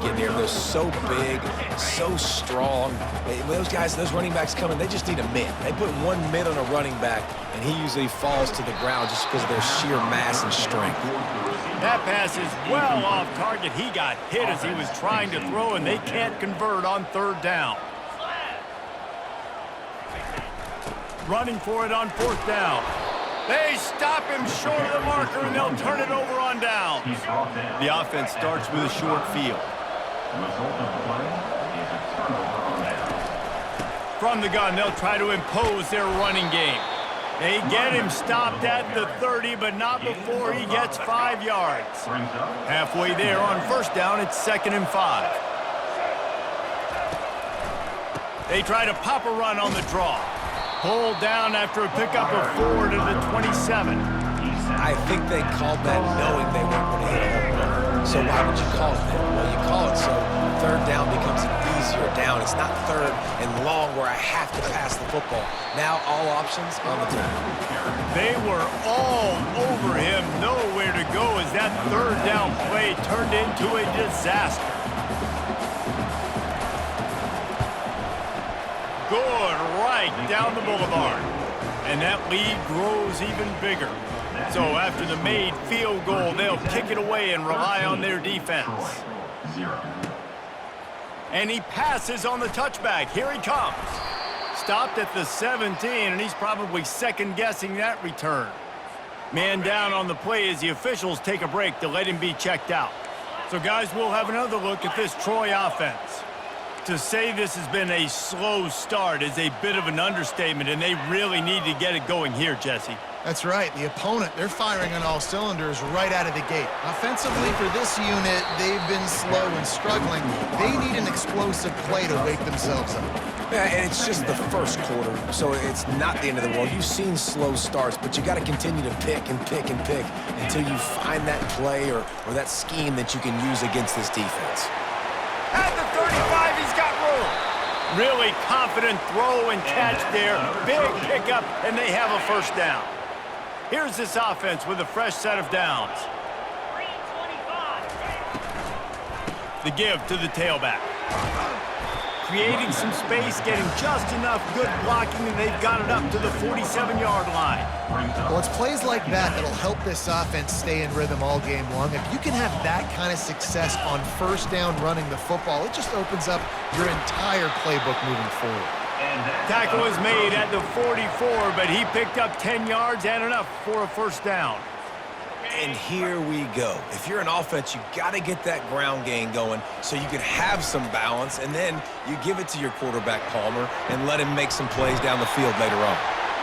getting here. They're so big, so strong. When those guys, those running backs coming, they just need a mid. They put one mid on a running back, and he usually falls to the ground just because of their sheer mass and strength. That pass is well off target. He got hit as he was trying to throw, and they can't convert on third down. Running for it on fourth down. They stop him short of the marker, and they'll turn it over on downs. The offense starts with a short field. From the gun, they'll try to impose their running game. They get him stopped at the 30, but not before he gets 5 yards. Halfway there on first down, it's 2nd and 5. They try to pop a run on the draw. Pulled down after a pickup of 4 to the 27. I think they called that knowing they weren't going to hit a home run. So why would you call it that? Well, you call it so third down becomes an easier down. It's not third and long where I have to pass the football. Now all options on the table. They were all over him, nowhere to go as that third down play turned into a disaster. Good right down the boulevard. And that lead grows even bigger. So after the made field goal, they'll kick it away and rely on their defense. And he passes on the touchback. Here he comes. Stopped at the 17, and he's probably second-guessing that return. Man down on the play as the officials take a break to let him be checked out. So, guys, we'll have another look at this Troy offense. To say this has been a slow start is a bit of an understatement, and they really need to get it going here, Jesse. That's right. The opponent, they're firing on all cylinders right out of the gate. Offensively, for this unit, they've been slow and struggling. They need an explosive play to wake themselves up. Yeah, and it's just the first quarter, so it's not the end of the world. You've seen slow starts, but you got to continue to pick and pick and pick until you find that play or that scheme that you can use against this defense. At the 35, he's got room. Really confident throw and catch there. Big pickup, and they have a first down. Here's this offense with a fresh set of downs. The give to the tailback. Creating some space, getting just enough good blocking, and they've got it up to the 47-yard line. Well, it's plays like that that'll help this offense stay in rhythm all game long. If you can have that kind of success on first down running the football, it just opens up your entire playbook moving forward. Tackle is made at the 44, but he picked up 10 yards and enough for a first down. And here we go. If you're an offense, you got to get that ground game going so you can have some balance, and then you give it to your quarterback, Palmer, and let him make some plays down the field later on.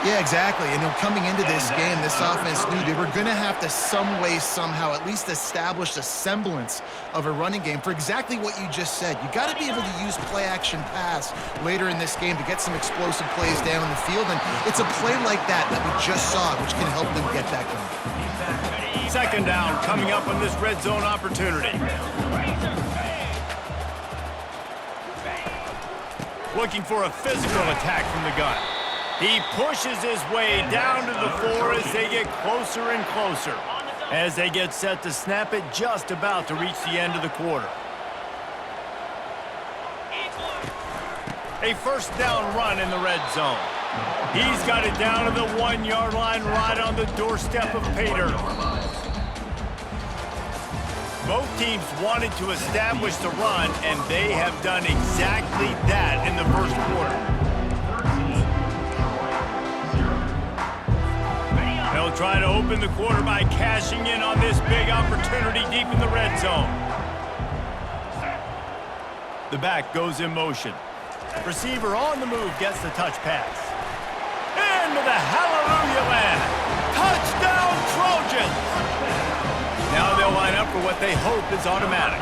Yeah, exactly. And coming into this game, this offense knew they were going to have to some way, somehow, at least establish a semblance of a running game for exactly what you just said. You got to be able to use play-action pass later in this game to get some explosive plays down in the field, and it's a play like that we just saw, which can help them get that going. Second down coming up on this red zone opportunity. Looking for a physical attack from the gun. He pushes his way down to the 4 as they get closer and closer. As they get set to snap it, just about to reach the end of the quarter. A first down run in the red zone. He's got it down to the 1-yard line right on the doorstep of Pater. Both teams wanted to establish the run, and they have done exactly that in the first quarter. They'll try to open the quarter by cashing in on this big opportunity deep in the red zone. The back goes in motion. Receiver on the move gets the touch pass. Into the hallelujah land. Touchdown Trojans! Now they'll line up for what they hope is automatic.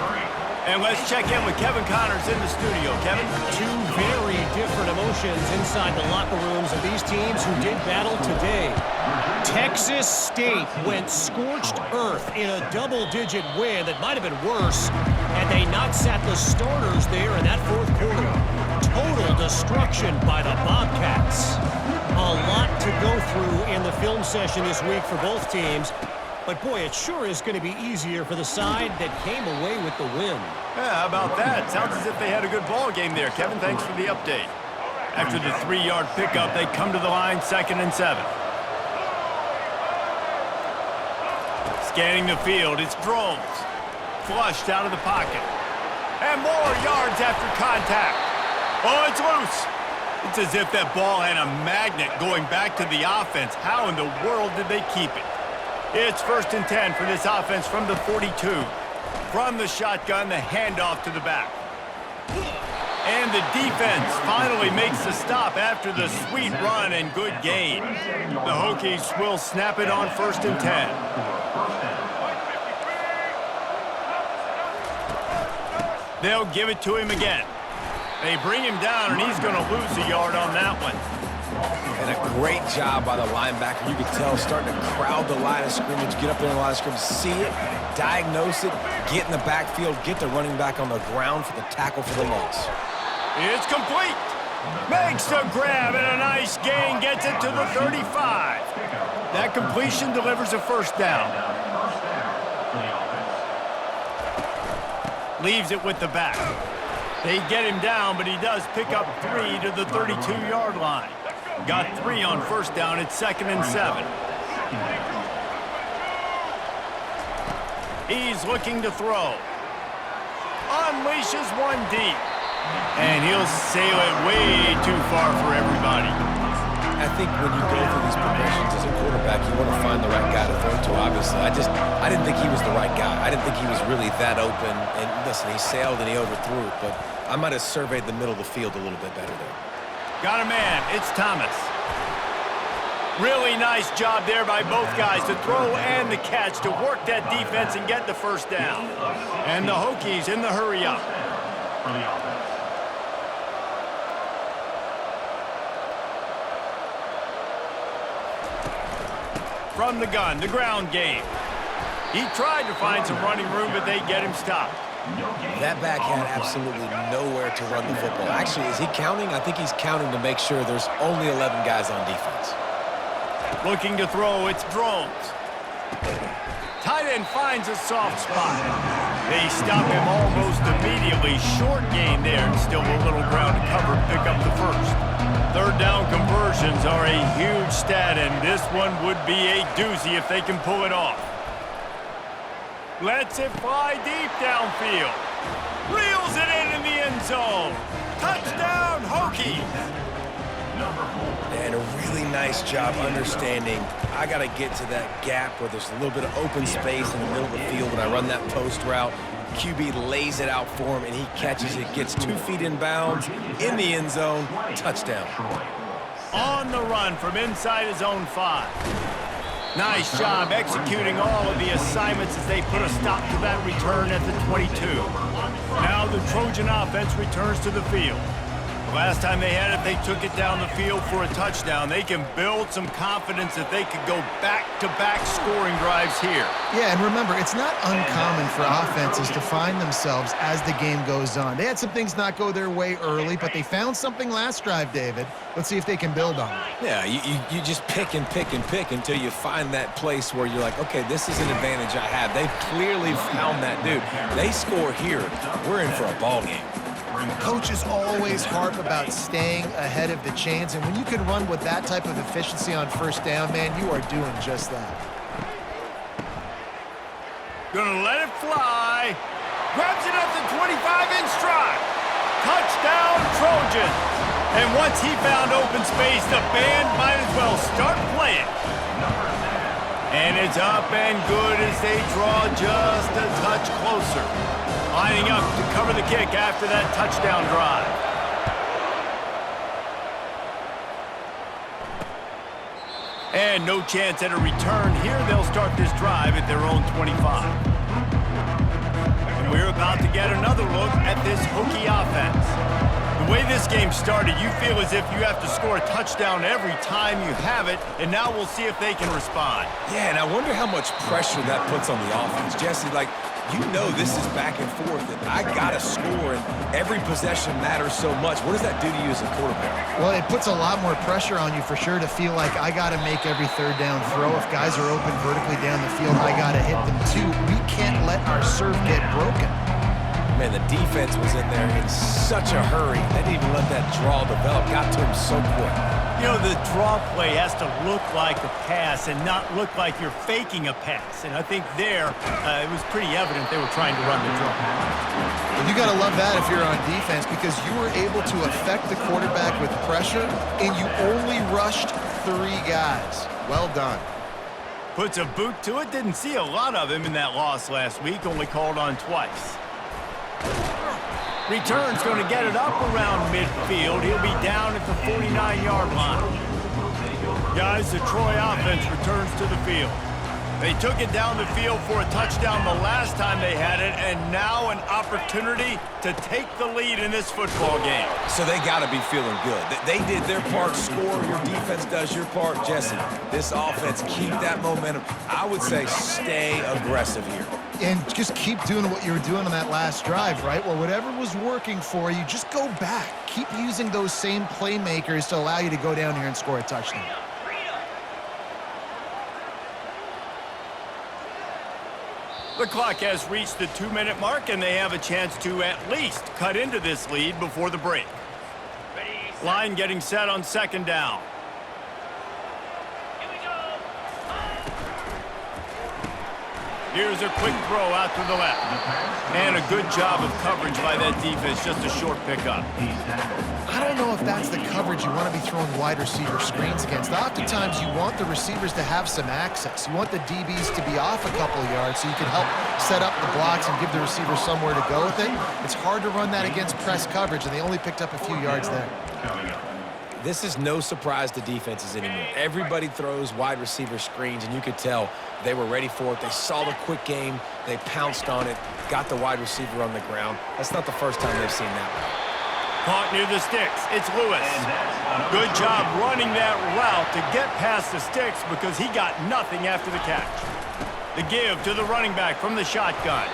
And let's check in with Kevin Connors in the studio. Kevin? Two very different emotions inside the locker rooms of these teams who did battle today. Texas State went scorched earth in a double-digit win that might have been worse had they not sat the starters there in that fourth quarter. Total destruction by the Bobcats. A lot to go through in the film session this week for both teams. But boy, it sure is going to be easier for the side that came away with the win. Yeah, how about that? Sounds as if they had a good ball game there. Kevin, thanks for the update. After the 3-yard pickup, they come to the line, 2nd and 7. Scanning the field, it's Drones. Flushed out of the pocket. And more yards after contact. Oh, it's loose. It's as if that ball had a magnet going back to the offense. How in the world did they keep it? It's 1st and 10 for this offense from the 42. From the shotgun, the handoff to the back. And the defense finally makes the stop after the sweet run and good gain. The Hokies will snap it on 1st and 10. They'll give it to him again. They bring him down, and he's going to lose a yard on that one. And a great job by the linebacker. You could tell starting to crowd the line of scrimmage, get up there in the line of scrimmage, see it, diagnose it, get in the backfield, get the running back on the ground for the tackle for the loss. It's complete. Makes the grab, and a nice gain gets it to the 35. That completion delivers a 1st down. Leaves it with the back. They get him down, but he does pick up 3 to the 32-yard line. Got 3 on 1st down. It's 2nd and 7. He's looking to throw. Unleashes one deep. And he'll sail it way too far for everybody. I think when you go through these progressions as a quarterback, you want to find the right guy to throw to, obviously. I didn't think he was the right guy. I didn't think he was really that open. And listen, he sailed and he overthrew it, but I might have surveyed the middle of the field a little bit better there. Got a man. It's Thomas. Really nice job there by both guys to throw and the catch to work that defense and get the 1st down. And the Hokies in the hurry up. From the gun, the ground game. He tried to find some running room, but they get him stopped. That back had absolutely nowhere to run the football. Actually, is he counting? I think he's counting to make sure there's only 11 guys on defense. Looking to throw, it's Drones. Tight end finds a soft spot. They stop him almost immediately. Short gain there, and still a little ground to cover, pick up the 1st. 3rd down conversions are a huge stat, and this one would be a doozy if they can pull it off. Lets it fly deep downfield. Reels it in the end zone. Touchdown, Hokies! And a really nice job understanding I got to get to that gap where there's a little bit of open space in the middle of the field when I run that post route. QB lays it out for him, and he catches it, gets 2 feet in bounds, in the end zone, touchdown. On the run from inside his own 5. Nice job executing all of the assignments as they put a stop to that return at the 22. Now the Trojan offense returns to the field. Last time they had it, they took it down the field for a touchdown. They can build some confidence that they could go back-to-back scoring drives here. Yeah, and remember, it's not uncommon for offenses to find themselves as the game goes on. They had some things not go their way early, but they found something last drive, David. Let's see if they can build on it. Yeah, you just pick and pick and pick until you find that place where you're like, okay, this is an advantage I have. They clearly found that dude. They score here. We're in for a ball game. Coaches always harp about staying ahead of the chains, and when you can run with that type of efficiency on 1st down, man, you are doing just that. Gonna let it fly. Grabs it at the 25 in stride. Touchdown, Trojans. And once he found open space, the band might as well start playing. And it's up and good as they draw just a touch closer. Lining up to cover the kick after that touchdown drive. And no chance at a return here. They'll start this drive at their own 25. And we're about to get another look at this Hokie offense. The way this game started, you feel as if you have to score a touchdown every time you have it, and now we'll see if they can respond. Yeah, and I wonder how much pressure that puts on the offense. Jesse, like, You know this is back and forth, and I got to score, and every possession matters so much. What does that do to you as a quarterback? Well, it puts a lot more pressure on you for sure to feel like I got to make every third down throw. If guys are open vertically down the field, I got to hit them too. We can't let our serve get broken. Man, the defense was in there in such a hurry. They didn't even let that draw develop. Got to him so quick. You know, the draw play has to look like a pass and not look like you're faking a pass. And I think there, it was pretty evident they were trying to run the draw. Well, you got to love that if you're on defense because you were able to affect the quarterback with pressure, and you only rushed 3 guys. Well done. Puts a boot to it. Didn't see a lot of him in that loss last week. Only called on twice. Return's going to get it up around midfield. He'll be down at the 49-yard line. Guys, the Troy offense returns to the field. They took it down the field for a touchdown the last time they had it, and now an opportunity to take the lead in this football game. So they got to be feeling good. They did their part, score. Your defense does your part. Jesse, this offense, keep that momentum. I would say stay aggressive here. And just keep doing what you were doing on that last drive, right? Well, whatever was working for you, just go back. Keep using those same playmakers to allow you to go down here and score a touchdown. The clock has reached the 2-minute mark, and they have a chance to at least cut into this lead before the break. Line getting set on 2nd down. Here's a quick throw out to the left. And a good job of coverage by that defense, just a short pickup. I don't know if that's the coverage you want to be throwing wide receiver screens against. Oftentimes, you want the receivers to have some access. You want the DBs to be off a couple of yards so you can help set up the blocks and give the receiver somewhere to go with it. It's hard to run that against press coverage, and they only picked up a few yards there. This is no surprise to defenses anymore. Everybody throws wide receiver screens, and you could tell they were ready for it. They saw the quick game. They pounced on it, got the wide receiver on the ground. That's not the first time they've seen that. Caught near the sticks. It's Lewis. Good job running that route to get past the sticks because he got nothing after the catch. The give to the running back from the shotgun.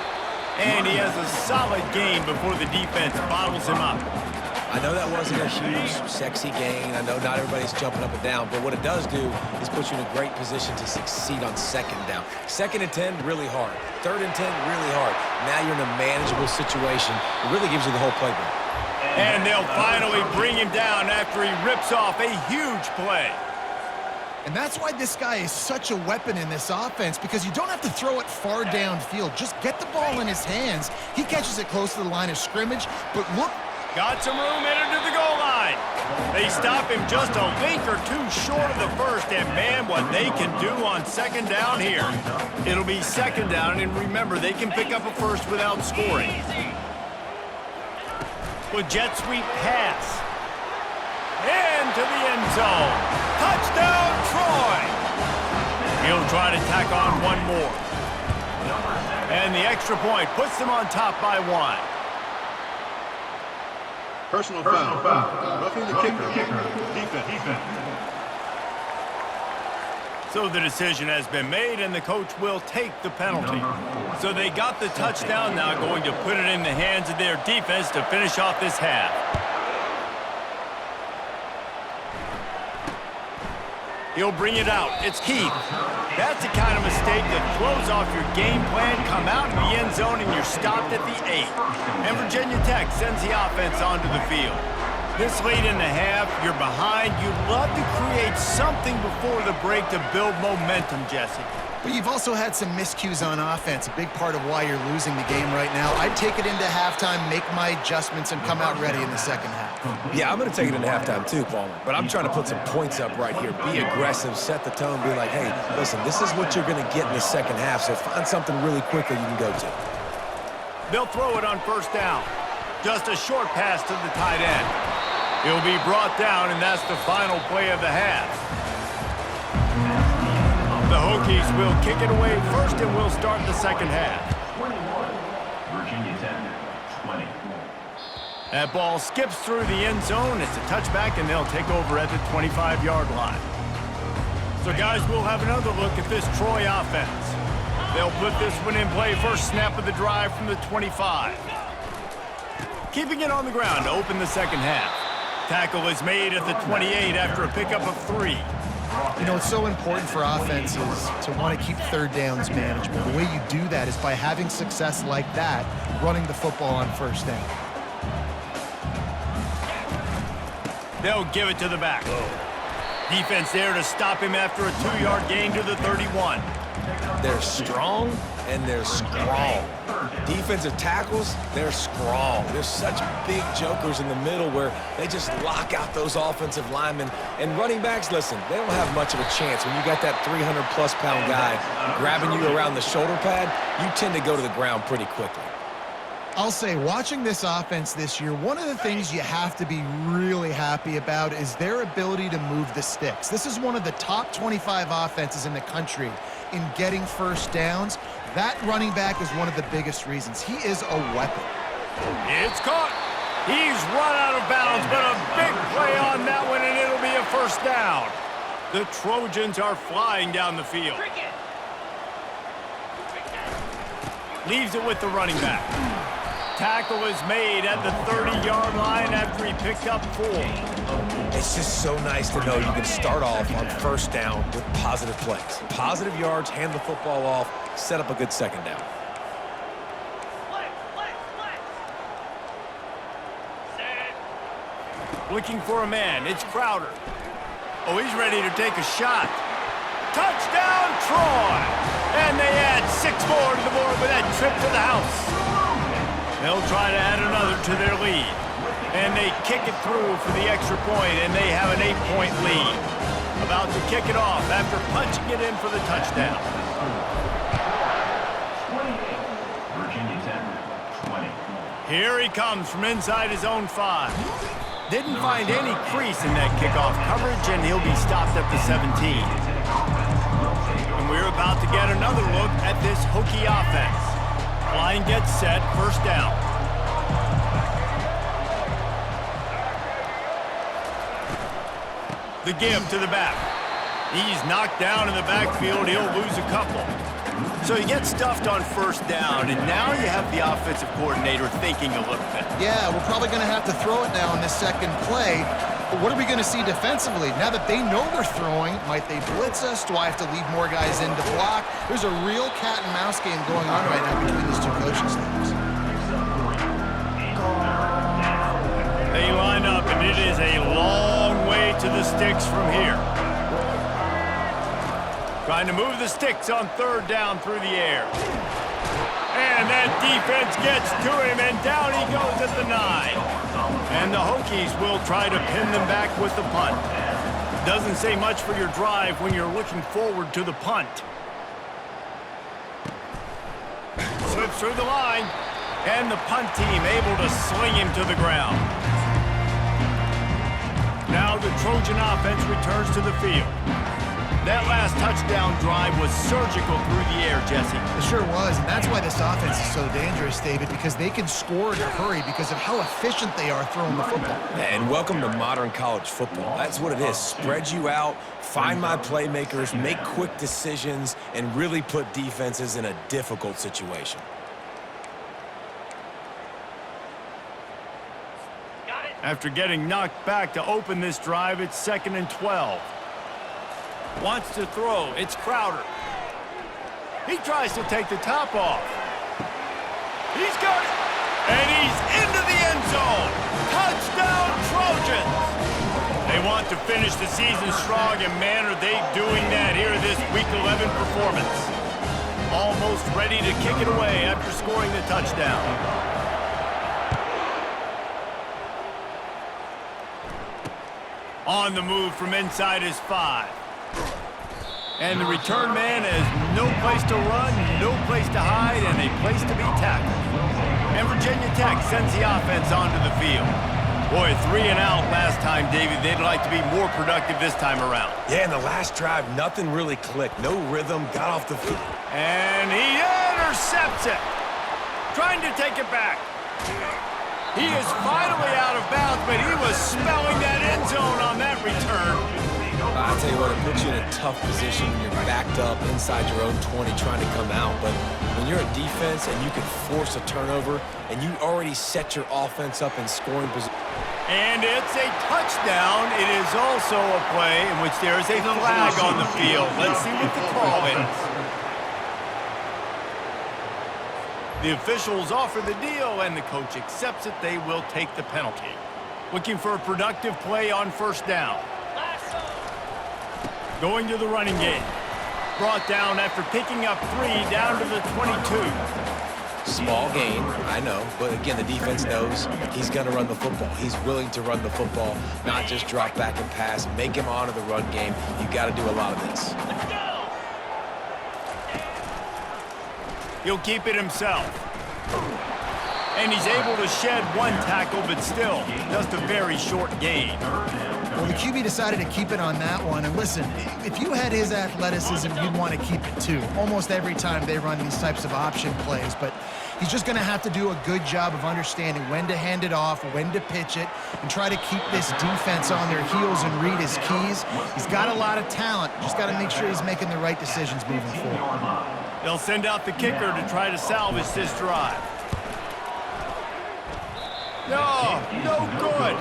And he has a solid gain before the defense bottles him up. I know that wasn't a huge, sexy gain. I know not everybody's jumping up and down, but what it does do is put you in a great position to succeed on 2nd down. 2nd and 10, really hard. 3rd and 10, really hard. Now you're in a manageable situation. It really gives you the whole playbook. And they'll finally bring him down after he rips off a huge play. And that's why this guy is such a weapon in this offense, because you don't have to throw it far downfield. Just get the ball in his hands. He catches it close to the line of scrimmage, but look. Got some room headed to the goal line. They stop him just a link or two short of the first, and man, what they can do on 2nd down here. It'll be 2nd down, and remember, they can pick up a first without scoring. With jet sweep pass. Into the end zone. Touchdown, Troy! He'll try to tack on one more. And the extra point puts them on top by 1. Personal foul. Roughing the kicker. Defense. So the decision has been made, and the coach will take the penalty. So they got the touchdown, now going to put it in the hands of their defense to finish off this half. He'll bring it out. It's Keith. That's the kind of mistake that throws off your game plan. Come out in the end zone, and you're stopped at the 8. And Virginia Tech sends the offense onto the field. This late in the half, you're behind. You'd love to create something before the break to build momentum, Jesse. But you've also had some miscues on offense, a big part of why you're losing the game right now. I'd take it into halftime, make my adjustments, and come out ready in the 2nd half. Yeah, I'm going to take it into halftime too, Palmer. But I'm trying to put some points up right here. Be aggressive, set the tone, be like, hey, listen, this is what you're going to get in the 2nd half, so find something really quickly you can go to. They'll throw it on 1st down. Just a short pass to the tight end. He'll be brought down, and that's the final play of the half. The Hokies will kick it away first, and we'll start the 2nd half. 21, Virginia Tech, 20. That ball skips through the end zone. It's a touchback, and they'll take over at the 25-yard line. So, guys, we'll have another look at this Troy offense. They'll put this one in play first snap of the drive from the 25. Keeping it on the ground to open the second half. Tackle is made at the 28 after a pickup of 3. You know, it's so important for offenses to want to keep third downs manageable. The way you do that is by having success like that, running the football on first down. They'll give it to the back. Defense there to stop him after a 2-yard gain to the 31. They're strong and they're strong. Defensive tackles, they're strong. There's such big jokers in the middle where they just lock out those offensive linemen. And running backs, listen, they don't have much of a chance. When you got that 300-plus pound guy grabbing you around the shoulder pad, you tend to go to the ground pretty quickly. I'll say, watching this offense this year, one of the things you have to be really happy about is their ability to move the sticks. This is one of the top 25 offenses in the country in getting first downs. That running back is one of the biggest reasons. He is a weapon. It's caught. He's run out of bounds, but a big play on that one, and it'll be a first down. The Trojans are flying down the field. Leaves it with the running back. Tackle is made at the 30-yard line after he picked up 4. It's just so nice to know you can start off on first down with positive plays. Positive yards, hand the football off, set up a good second down. Looking for a man. It's Crowder. Oh, he's ready to take a shot. Touchdown, Troy! And they add 6 more to the board with that trip to the house. They'll try to add another to their lead. And they kick it through for the extra point, and they have an 8-point lead. About to kick it off after punching it in for the touchdown. Virginia Tech, 20. Here he comes from inside his own 5. Didn't find any crease in that kickoff coverage, and he'll be stopped at the 17. And we're about to get another look at this Hokie offense. Line gets set, first down. The give to the back. He's knocked down in the backfield. He'll lose a couple. So he gets stuffed on first down, and now you have the offensive coordinator thinking a little bit. Yeah, we're probably going to have to throw it now in this second play. But what are we going to see defensively? Now that they know we're throwing, might they blitz us? Do I have to leave more guys in to block? There's a real cat and mouse game going on right now between these two coaching staffs. They line up, and it is a long way to the sticks from here. Trying to move the sticks on third down through the air. And that defense gets to him, and down he goes at the 9. And the Hokies will try to pin them back with the punt. Doesn't say much for your drive when you're looking forward to the punt. Slips through the line, and the punt team able to sling him to the ground. Now the Trojan offense returns to the field. That last touchdown drive was surgical through the air, Jesse. It sure was, and that's why this offense is so dangerous, David, because they can score in a hurry because of how efficient they are throwing the football. And welcome to modern college football. That's what it is. Spread you out, find my playmakers, make quick decisions, and really put defenses in a difficult situation. After getting knocked back to open this drive, it's 2nd and 12. Wants to throw. It's Crowder. He tries to take the top off. He's got it. And he's into the end zone. Touchdown, Trojans. They want to finish the season strong, and man, are they doing that here this Week 11 performance. Almost ready to kick it away after scoring the touchdown. On the move from inside his 5. And the return man has no place to run, no place to hide, and a place to be tackled. And Virginia Tech sends the offense onto the field. Boy, 3 and out last time, David. They'd like to be more productive this time around. Yeah, in the last drive, nothing really clicked. No rhythm, got off the field. And he intercepts it. Trying to take it back. He is finally out of bounds, but he was spelling that end zone on that return. I tell you what, it puts you in a tough position when you're backed up inside your own 20 trying to come out. But when you're a defense and you can force a turnover and you already set your offense up in scoring position. And it's a touchdown. It is also a play in which there is a flag on the field. Let's see what the call is. The officials offer the deal, and the coach accepts it. They will take the penalty. Looking for a productive play on first down. Going to the running game. Brought down after picking up 3 down to the 22. Small gain, I know, but again, the defense knows he's going to run the football. He's willing to run the football, not just drop back and pass, make him honor the run game. You got to do a lot of this. He'll keep it himself. And he's able to shed 1 tackle, but still, just a very short gain. Well, the QB decided to keep it on that one. And listen, if you had his athleticism, you'd want to keep it too. Almost every time they run these types of option plays. But he's just going to have to do a good job of understanding when to hand it off, when to pitch it, and try to keep this defense on their heels and read his keys. He's got a lot of talent. Just got to make sure he's making the right decisions moving forward. They'll send out the kicker to try to salvage this drive. No good.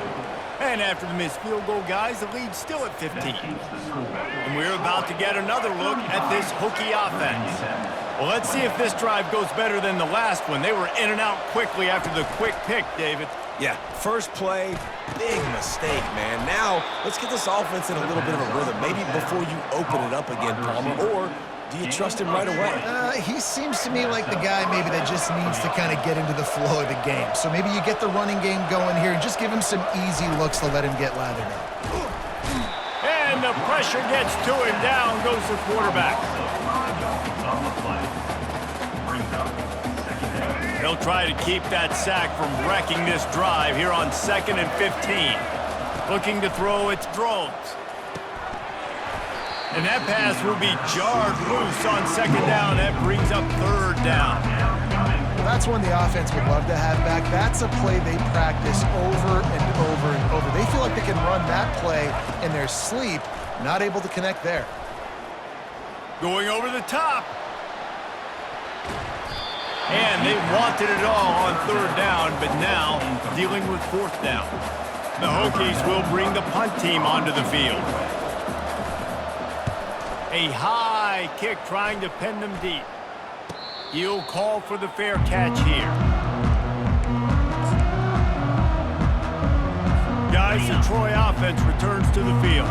And after the missed field goal, guys, the lead's still at 15. And we're about to get another look at this Hokie offense. Well, let's see if this drive goes better than the last one. They were in and out quickly after the quick pick, David. Yeah, first play, big mistake, man. Now, let's get this offense in a little bit of a rhythm. Maybe before you open it up again, Palmer, or do you trust him right away? He seems to me like the guy maybe that just needs to kind of get into the flow of the game. So maybe you get the running game going here and just give him some easy looks to let him get lathered up. And the pressure gets to him. Down goes the quarterback. They'll try to keep that sack from wrecking this drive here on 2nd and 15. Looking to throw its drones. And that pass will be jarred loose on 2nd down. That brings up 3rd down. That's one the offense would love to have back. That's a play they practice over and over and over. They feel like they can run that play in their sleep, not able to connect there. Going over the top. And they wanted it all on 3rd down, but now dealing with 4th down. The Hokies will bring the punt team onto the field. A high kick trying to pen them deep. He'll call for the fair catch here. Guys, the Troy offense returns to the field.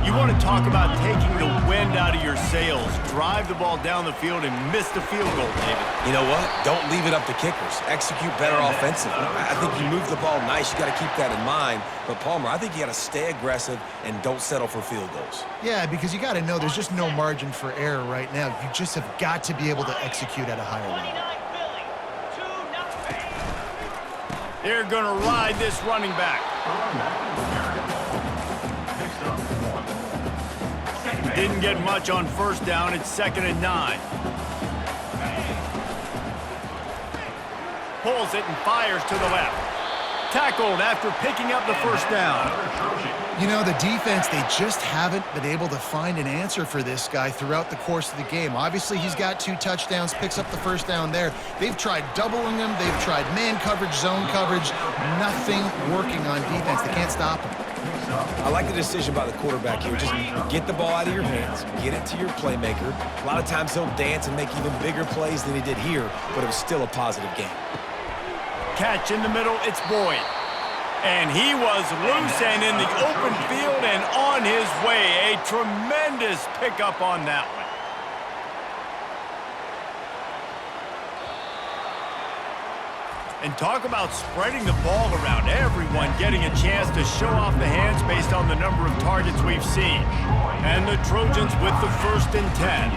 You want to talk about taking the wind out of your sails. Drive the ball down the field and miss the field goal, David. You know what? Don't leave it up to kickers. Execute better offensively. I think you move the ball nice. You got to keep that in mind. But, Palmer, I think you got to stay aggressive and don't settle for field goals. Yeah, because you got to know there's just no margin for error right now. You just have got to be able to execute at a higher level. They're going to ride this running back. Didn't get much on 1st down. It's 2nd and 9. Pulls it and fires to the left. Tackled after picking up the 1st down. You know, the defense, they just haven't been able to find an answer for this guy throughout the course of the game. Obviously, he's got 2 touchdowns, picks up the 1st down there. They've tried doubling him. They've tried man coverage, zone coverage. Nothing working on defense. They can't stop him. I like the decision by the quarterback here. Just get the ball out of your hands, get it to your playmaker. A lot of times he'll dance and make even bigger plays than he did here, but it was still a positive game. Catch in the middle, it's Boyd. And he was loose and in the open field and on his way. A tremendous pickup on that one. And talk about spreading the ball around. Everyone getting a chance to show off the hands based on the number of targets we've seen. And the Trojans with the 1st and 10.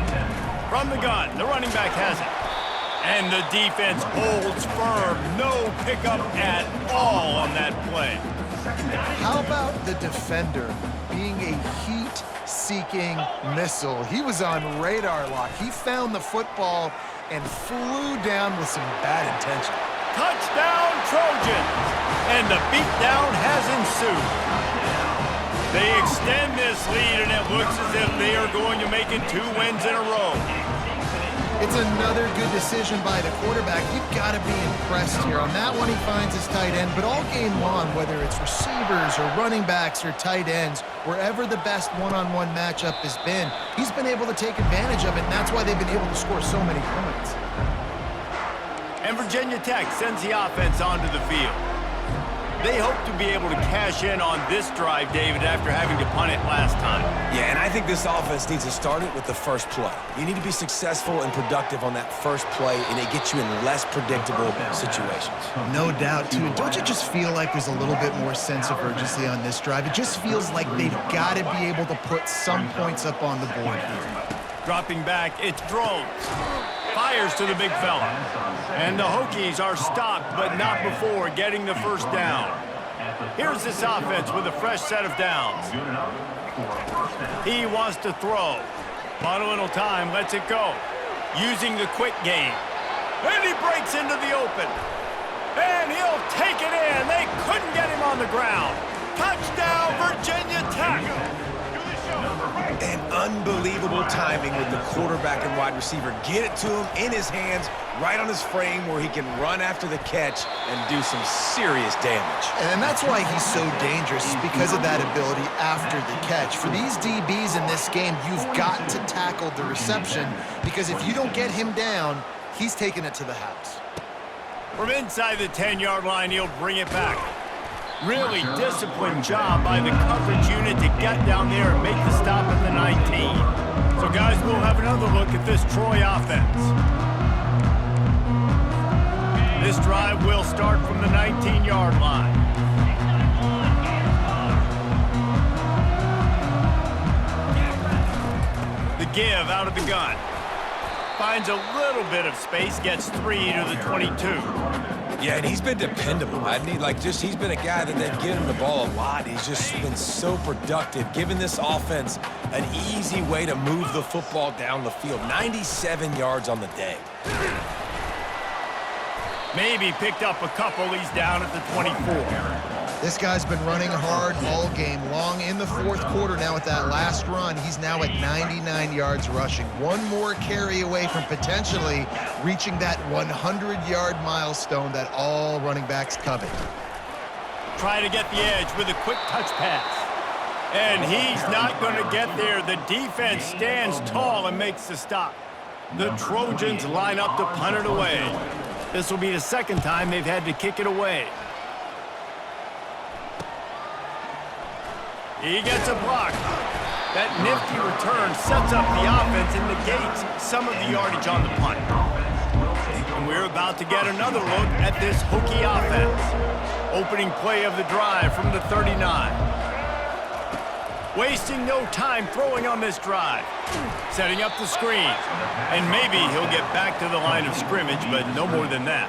From the gun, the running back has it. And the defense holds firm. No pickup at all on that play. How about the defender being a heat-seeking missile? He was on radar lock. He found the football and flew down with some bad intention. Touchdown, Trojans! And the beatdown has ensued. They extend this lead, and it looks as if they are going to make it 2 wins in a row. It's another good decision by the quarterback. You've got to be impressed here. On that one, he finds his tight end, but all game long, whether it's receivers or running backs or tight ends, wherever the best one-on-one matchup has been, he's been able to take advantage of it, and that's why they've been able to score so many points. And Virginia Tech sends the offense onto the field. They hope to be able to cash in on this drive, David, after having to punt it last time. Yeah, and I think this offense needs to start it with the first play. You need to be successful and productive on that first play, and it gets you in less predictable situations. No doubt, too. Don't you just feel like there's a little bit more sense of urgency on this drive? It just feels like they've got to be able to put some points up on the board here. Dropping back, it's Drones. Fires to the big fella. And the Hokies are stopped, but not before getting the first down. Here's this offense with a fresh set of downs. He wants to throw. Not a little time, lets it go. Using the quick game. And he breaks into the open. And he'll take it in. They couldn't get him on the ground. Touchdown, Virginia Tech. And unbelievable timing with the quarterback and wide receiver. Get it to him in his hands, right on his frame where he can run after the catch and do some serious damage. And that's why he's so dangerous, is because of that ability after the catch. For these DBs in this game, you've got to tackle the reception, because if you don't get him down, he's taking it to the house. From inside the 10-yard line, he'll bring it back. Really disciplined job by the coverage unit to get down there and make the stop at the 19. So, guys, we'll have another look at this Troy offense. This drive will start from the 19-yard line. The give out of the gun. Finds a little bit of space, gets 3 to the 22. Yeah, and he's been dependable. He's been a guy that they've given him the ball a lot. He's just been so productive, giving this offense an easy way to move the football down the field. 97 yards on the day. Maybe picked up a couple. He's down at the 24. This guy's been running hard all game long. In the fourth quarter now with that last run, he's now at 99 yards rushing. One more carry away from potentially reaching that 100-yard milestone that all running backs covet. Trying to get the edge with a quick touch pass. And he's not going to get there. The defense stands tall and makes the stop. The Trojans line up to punt it away. This will be the second time they've had to kick it away. He gets a block. That nifty return sets up the offense and negates some of the yardage on the punt. And we're about to get another look at this Hokie offense. Opening play of the drive from the 39. Wasting no time throwing on this drive. Setting up the screen. And maybe he'll get back to the line of scrimmage, but no more than that.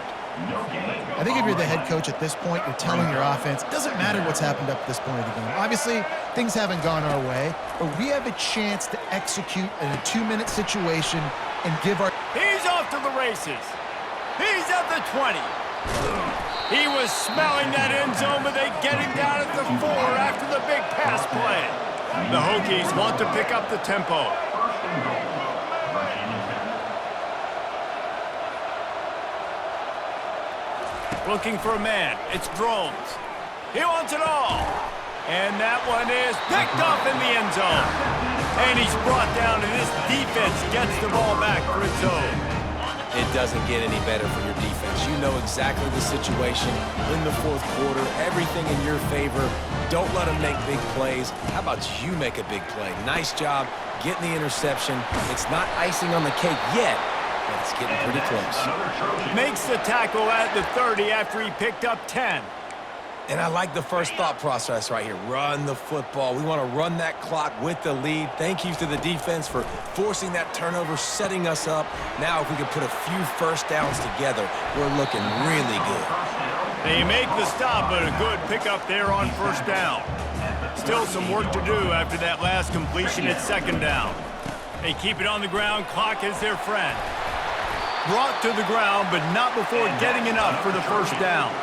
I think if you're the head coach at this point, you're telling your offense, it doesn't matter what's happened up to this point of the game. Obviously, things haven't gone our way, but we have a chance to execute in a 2-minute situation and give our... He's off to the races. He's at the 20. He was smelling that end zone, but they get him down at the 4 after the big pass play. The Hokies want to pick up the tempo. Looking for a man. It's Drones. He wants it all. And that one is picked up in the end zone. And he's brought down, and this defense gets the ball back for its own. It doesn't get any better for your defense. You know exactly the situation in the fourth quarter. Everything in your favor. Don't let them make big plays. How about you make a big play? Nice job getting the interception. It's not icing on the cake yet, but it's getting pretty close. Makes the tackle at the 30 after he picked up 10. And I like the first thought process right here. Run the football. We want to run that clock with the lead. Thank you to the defense for forcing that turnover, setting us up. Now if we can put a few first downs together, we're looking really good. They make the stop, but a good pickup there on first down. Still some work to do after that last completion at second down. They keep it on the ground. Clock is their friend. Brought to the ground, but not before getting enough for the first down.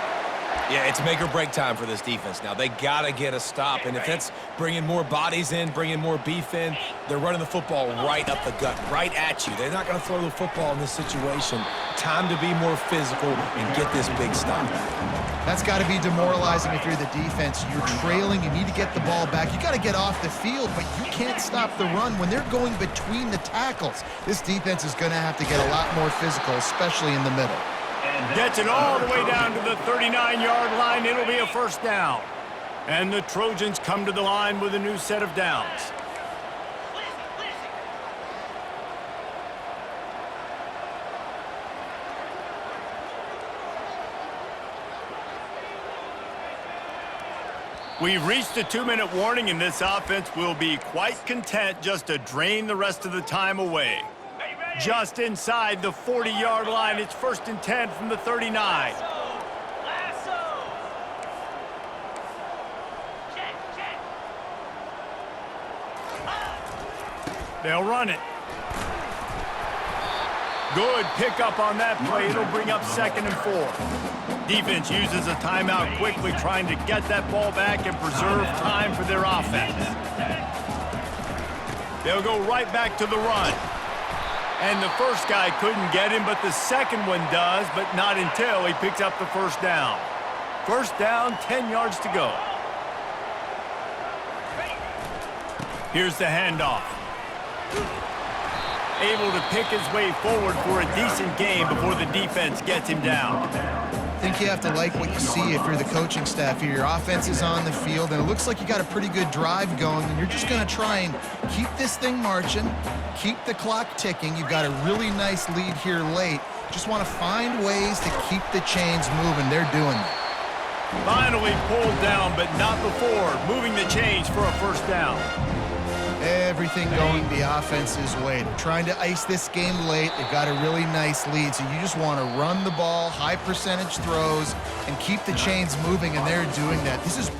Yeah, it's make or break time for this defense now. They got to get a stop, and if that's bringing more bodies in, bringing more beef in, they're running the football right up the gut, right at you. They're not going to throw the football in this situation. Time to be more physical and get this big stop. That's got to be demoralizing if you're the defense. You're trailing. You need to get the ball back. You got to get off the field, but you can't stop the run when they're going between the tackles. This defense is going to have to get a lot more physical, especially in the middle. Gets it all the way down to the 39-yard line. It'll be a first down. And the Trojans come to the line with a new set of downs. We've reached a 2-minute warning, and this offense will be quite content just to drain the rest of the time away. Just inside the 40-yard line, it's 1st and 10 from the 39. They'll run it. Good pickup on that play. It'll bring up 2nd and 4. Defense uses a timeout quickly, trying to get that ball back and preserve time for their offense. They'll go right back to the run. And the first guy couldn't get him, but the second one does, but not until he picks up the first down. First down, 10 yards to go. Here's the handoff. Able to pick his way forward for a decent game before the defense gets him down. I think you have to like what you see if you're the coaching staff here. Your offense is on the field, and it looks like you got a pretty good drive going, and you're just going to try and keep this thing marching, keep the clock ticking. You've got a really nice lead here late. Just want to find ways to keep the chains moving. They're doing that. Finally pulled down, but not before moving the chains for a first down. Everything going the offense's way. They're trying to ice this game late. They've got a really nice lead, so you just want to run the ball, high percentage throws, and keep the chains moving, and they're doing that. This is